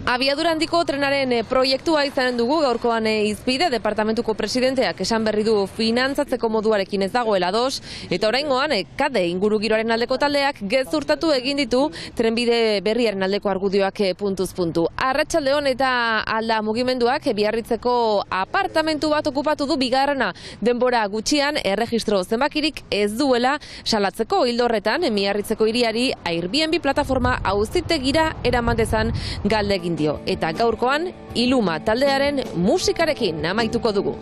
Abiadura handiko trenaren proiektua izanen dugu gaurkoan hizpide departamentuko presidenteak esan berri du finantzatzeko moduarekin ez dagoela ados, eta oraingoan KADE ingurugiroaren aldeko taldeak gezurtatu egin ditu trenbide berriaren aldeko argudioak puntuz puntu. Arratsaldeon eta Alda mugimenduak Biarritzeko apartamentu bat okupatu du bigarrena denbora gutxian erregistro zenbakirik ez duela salatzeko. Ildo horretan Biarritzeko hiriari Airbnb plataforma auzitegira eraman dezan galde egin dio. Eta gaurkoan Iluma taldearen musikarekin amaituko dugu.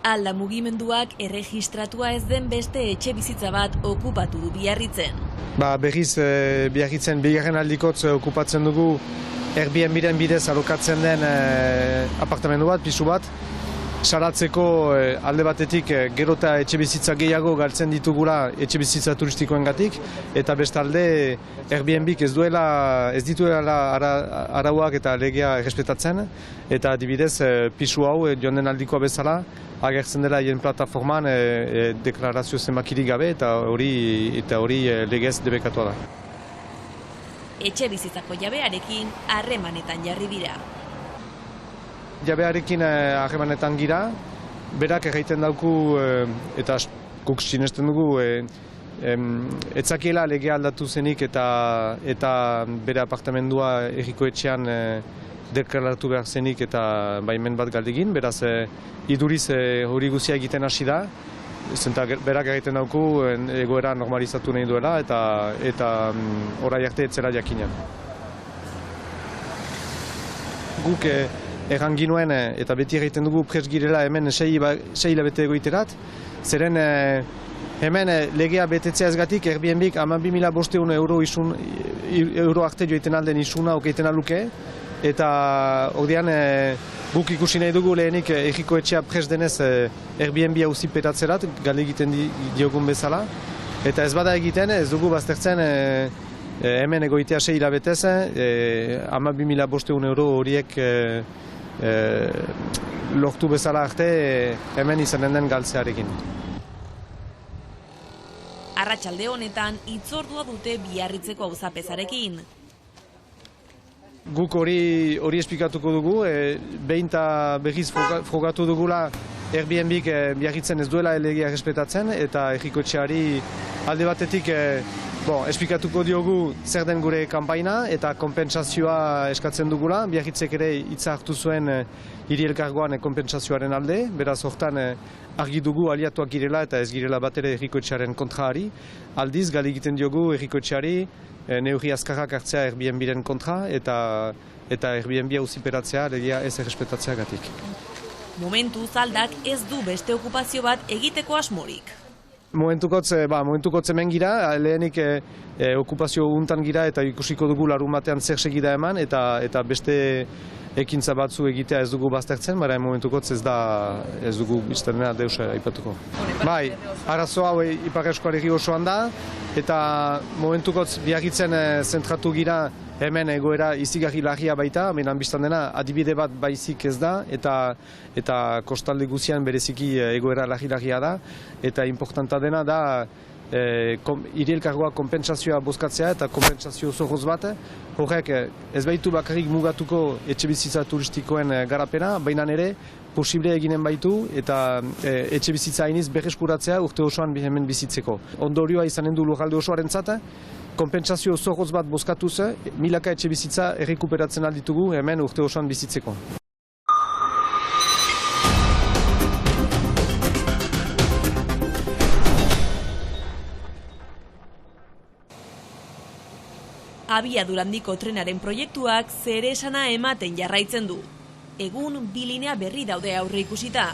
Alda mugimenduak erregistratua ez den beste etxe bizitza bat okupatu du Biarritzen. Berriz Biarritzen bigarren aldikotz okupatzen dugu Airbnb-ren bidez alokatzen den apartamendu bat, pisu bat. Salatzeko alde batetik gero eta etxe bizitza gehiago galtzen ditugula etxe bizitza turistikoengatik, eta bestalde Airbnb ez dituela arauak eta legea errespetatzen, eta adibidez pisu hau joan den aldikoa bezala agertzen dela hien plataforman deklarazio zenbakirik gabe, eta hori legez debekatua da. Etxe bizitzako jabearekin harremanetan jarri dira. Jabearekin harremanetan gira, berak egiten dauku, eta guk sinesten dugu, etzakiela legea aldatu zenik eta bere apartamendua herriko etxean deklaratu behar zenik eta baimen bat galdegin, beraz iduriz hori guzia egiten hasi da, berak egiten dauku egoera normalizatu nahi duela eta orai arte etzera jakina. Guk erran ginuen, eta beti egiten dugu prest girela hemen 6 hilabete egoiterat, zeren hemen legea betetzea ezgatik Airbnb 12.500 euro arte joiten alden isuna okeiten aluke, eta ordean guk ikusi nahi dugu lehenik erriko etxea prest denez Airbnb auziperatzerat, gale egiten diogun bezala, eta ez bada egiten, ez dugu baztertzen hemen egoitea 6 hilabetez, 12.500 euro horiek lortu bezala arte hemen izanen den galtzearekin. Arratsalde honetan hitzordua dute Biarritzeko auzapezarekin. Guk hori esplikatuko dugu, behin eta berriz frogatu dugula Airbnb Biarritzen ez duela legea errespetatzen, eta herriko etxeari alde batetik esplikatuko diogu zer den gure kanpaina eta konpentsazioa eskatzen dugula. Biarritzek ere hitza hartu zuen hiri elkargoan konpentsazioaren alde, beraz hortan argi dugu aliatuak girela eta ez girela bat ere herriko etxearen kontraari. Aldiz, gali egiten diogu herriko etxeari neurri azkarrak hartzea Airbnb-ren kontra eta Airbnb auziperatzea legea ez errespetatzeagatik. Momentuz Aldak ez du beste okupazio bat egiteko asmorik. Momentukotz hemen gira, lehenik okupazio untan gira eta ikusiko dugu larun batean zer segida eman eta beste ekintza batzu egitea ez dugu baztertzen, baina momentukotz ez dugu bizternea deus aipatuko. Bai, arazo hau Ipar Euskal Herri osoan da, eta momentukotz Biarritzen zentratu gira hemen egoera izigarri larria baita, menan biztan dena adibide bat baizik ez da, eta kostalde guzian bereziki egoera larria da, eta importanta dena da hiri elkargoa konpentsazioa bozkatzea eta konpentsazio zorroz bat, horrek ez baitu bakarrik mugatuko etxe bizitza turistikoen garapena, baina ere posible eginen baitu eta etxe bizitza hainiz berreskuratzea urte osoan hemen bizitzeko. Ondorioa izanen du lurralde osoarentzat, konpentsazio zorroz bat bozkatuz, milaka etxe bizitza errekuperatzen alditugu hemen urte osoan bizitzeko. Abiadura handiko trenaren proiektuak zeresana ematen jarraitzen du. Egun 2 linea berri daude aurreikusita,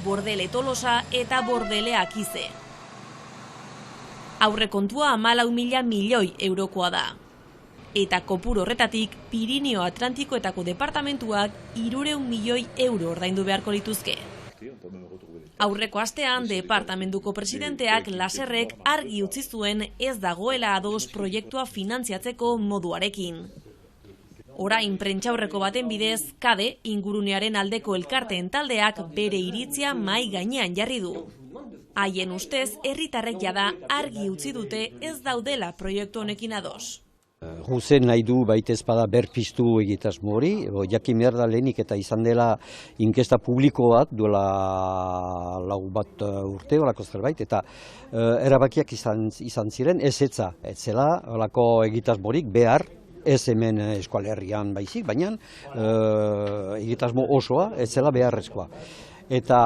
Bordele Tolosa eta Bordele Akize. Aurrekontua 14.000 milioi eurokoa da. Eta kopuru horretatik Pirinio Atlantikoetako departamentuak 300 milioi euro ordaindu beharko lituzke. Aurreko astean departamentuko presidenteak Laserrek argi utzi zuen ez dagoela ados proiektua finantziatzeko moduarekin. Orain prentsaurreko baten bidez, KADE ingurunearen aldeko elkarteen taldeak bere iritzia mahai gainean jarri du. Haien ustez, herritarrek jada argi utzi dute ez daudela proiektu honekin ados. Ruzen nahi du baitezpada berpiztu egitasmo hori, jakin behar da lehenik eta izan dela inkesta publiko bat, duela 4 urte, olako zerbait, eta erabakiak izan ziren, ez zela olako egitasmorik behar, ez hemen Euskal Herrian baizik, baina egitasmo osoa ez zela beharrezkoa. Eta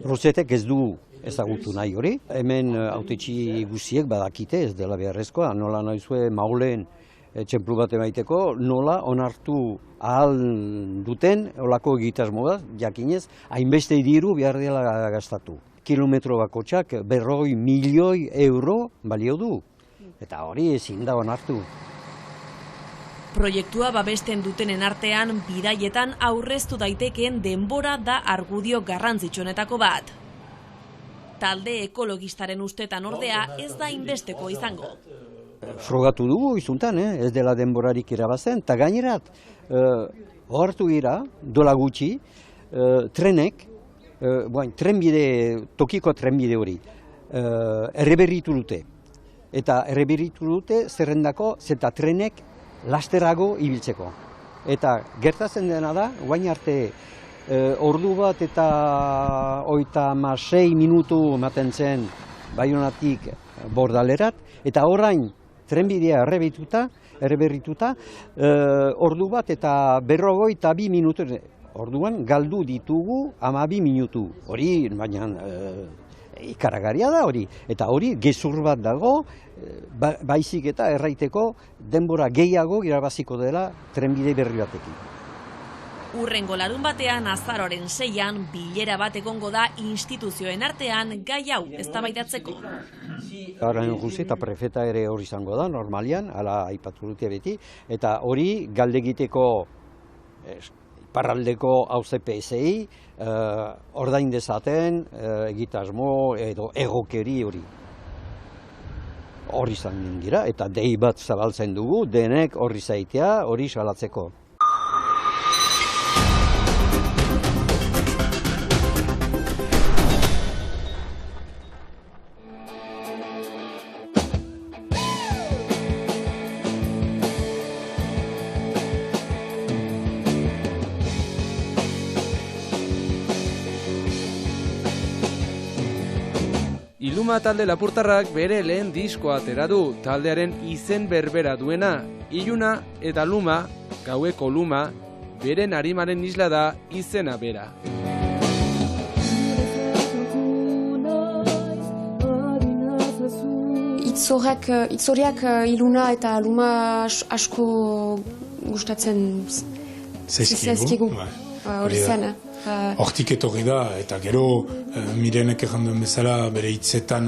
Rusetek ez du ezagutu nahi hori. Hemen hautetsi guziek badakite ez dela beharrezkoa, nola nahizue maulen txemplu bat emaiteko, nola onartu ahal duten olako egitasmo bat, jakinez, hainbeste diru behar dela gastatu. Kilometro bakotxak 40 milioi euro balio du, eta hori ezin da onartu. Proiektua babesten dutenen artean, bidaietan aurreztu daitekeen denbora da argudio garrantzitsuenetako bat. Talde ekologistaren ustetan ordea ez da inbesteko izango. Frogatu dugu izuntan, ez dela denborarik irabazten, eta gainerat, ohartu gira, dola gutxi, trenek, tokiko trenbide hori, erreberritu dute. Eta erreberritu dute zerrendako zeta trenek lasterago ibiltzeko. Eta gertatzen dena da, guain arte, ordu bat eta 36 minutu ematen zen Baionatik Bordalerat, eta orain trenbidea erreberrituta, ordu bat eta 52 minutu, orduan galdu ditugu 12 minutu. Hori, baina ikaragarria da hori, eta hori gezur bat dago, baizik eta erraiteko denbora gehiago irabaziko dela trenbide berri batekin. Hurrengo larunbatean azaroaren 6an bilera bat egongo da instituzioen artean gai hau eztabaidatzeko. Arain Rusi eta prefeta ere hori izango da, normalian, hala aipatu dute beti, eta hori galdegiteko iparraldeko AUZPSI ordain dezaten egitasmo edo egokeri hori. Hori izan dira, eta dei bat zabaltzen dugu, denek horri zaitea, hori salatzeko. Iluma talde lapurtarrak bere lehen diskoa atera du, taldearen izen berbera duena. Iluna eta Luma, gaueko Luma, beren arimaren isla da izena bera. Itzoriak Iluna eta Luma asko gustatzen zaizkigu. Hori zen. Hortik etorri da, eta gero Mirenek erranduen bezala bere hitzetan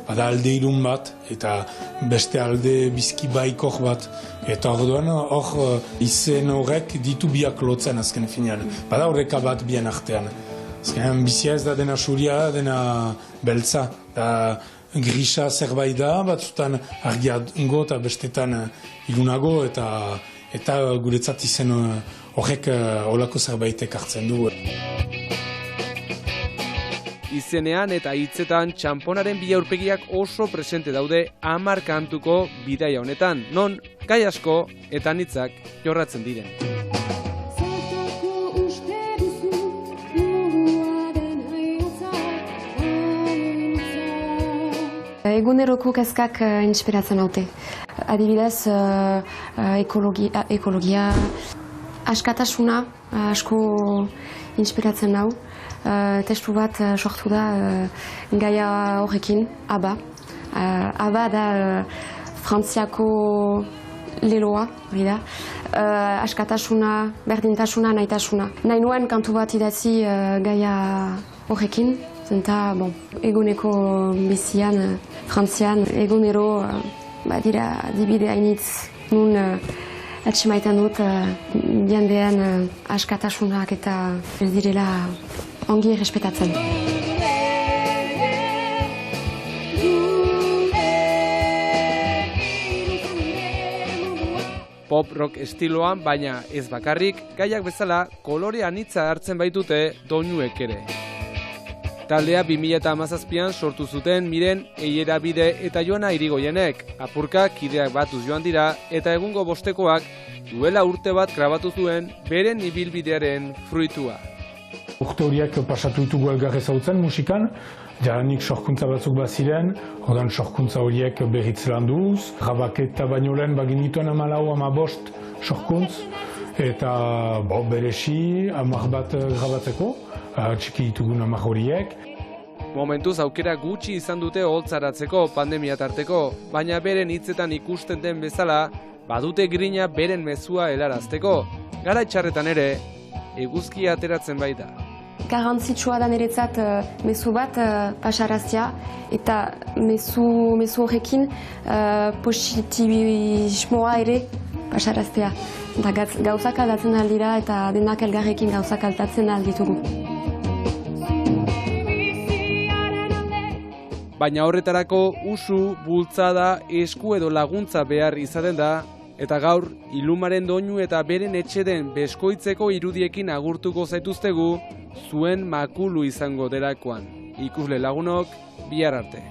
bada alde ilun bat, eta beste alde bizki baikor bat. Eta orduan hor izen horrek ditu biak lotzen azken finean. Bada horreka bat bien artean. Azkenean bizia ez da dena suria, dena beltza. Da grisa zerbait da, batzutan argiago eta bestetan ilunago, eta guretzat izen horrek olako zerbaitek hartzen du. Izenean eta hitzetan txamponaren bilaurpegiak oso presente daude 10 kantuko bidaia honetan, non gai asko eta anitzak jorratzen diren. Eguneroko kezkak inspiratzen haute. Adibidez, ekologia, askatasuna asko inspiratzen hau. Testu bat sortu da gaia horrekin, ABBA. ABBA da Frantziako leloa, hori da. Askatasuna, berdintasuna, nahitasuna. Nahi nuen kantu bat idatzi gaia horrekin. Zenta, eguneko bizian, Frantzian, egunero dira dibide hainitz nun atxemaiten dut jendean askatasunak eta ez direla ongi respetatzen. Pop-rock estiloan, baina ez bakarrik, gaiak bezala kolore anitza hartzen baitute doinuek ere. Taldea 2017an sortu zuten Miren Eierabide eta Joana Irigoienek. Apurka kideak batuz joan dira eta egungo bostekoak duela urte bat grabatu zuen beren ibilbidearen fruitua. Urte horiek pasatu ditugu elgar ezagutzen musikan, jaranik sorkuntza batzuk baziren, ordan sorkuntza horiek berriz landuz, grabaketa baino lehen baginituen 14-15 sorkuntz, eta beresi 10 bat grabatzeko, txiki ditugun 10 horiek. Momentuz aukera gutxi izan dute oholtzaratzeko pandemia tarteko, baina beren hitzetan ikusten den bezala, badute grina beren mezua helarazteko. Gara txarretan ere, eguzkia ateratzen baita. Garrantzitsua da niretzat mezu bat pasaraztea eta mezu horrekin positibismoa ere pasaraztea. Gauzak aldatzen aldira eta denak elgarrekin gauzak aldatzen alditugu. Baina horretarako usu, bultzada, esku edo laguntza behar izaten da, eta gaur, Ilumaren doinu eta beren etxeden beskoitzeko irudiekin agurtuko zaituztegu, zuen makulu izango delakoan. Ikusle lagunok, bihar arte.